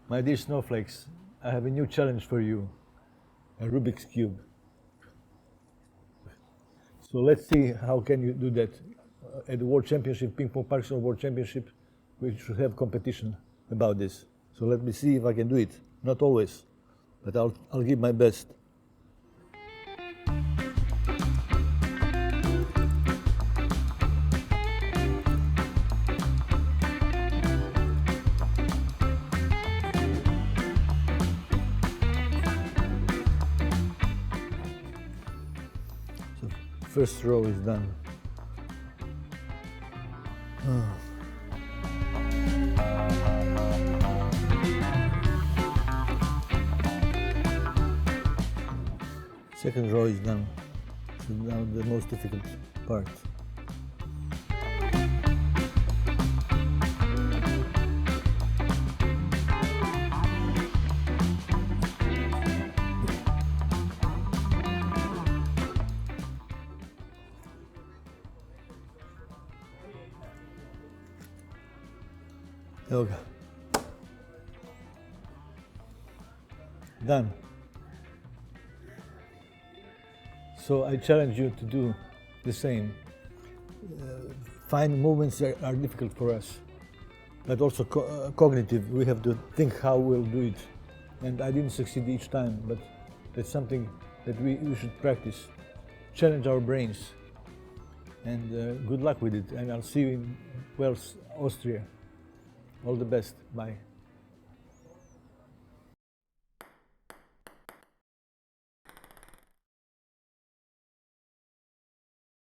My dear snowflakes, I have a new challenge for you, a Rubik's Cube. So let's see how can you do that. At the World Championship, Ping Pong Parkinson World Championship, we should have competition about this. So let me see if I can do it. Not always, but I'll give my best. So first row is done. Second row is done. So now the most difficult part. Okay. Done. So I challenge you to do the same. Fine movements are difficult for us, but also cognitive. We have to think how we'll do it. And I didn't succeed each time, but that's something that we should practice. Challenge our brains. And good luck with it. And I'll see you in Wales, Austria. All the best. Bye.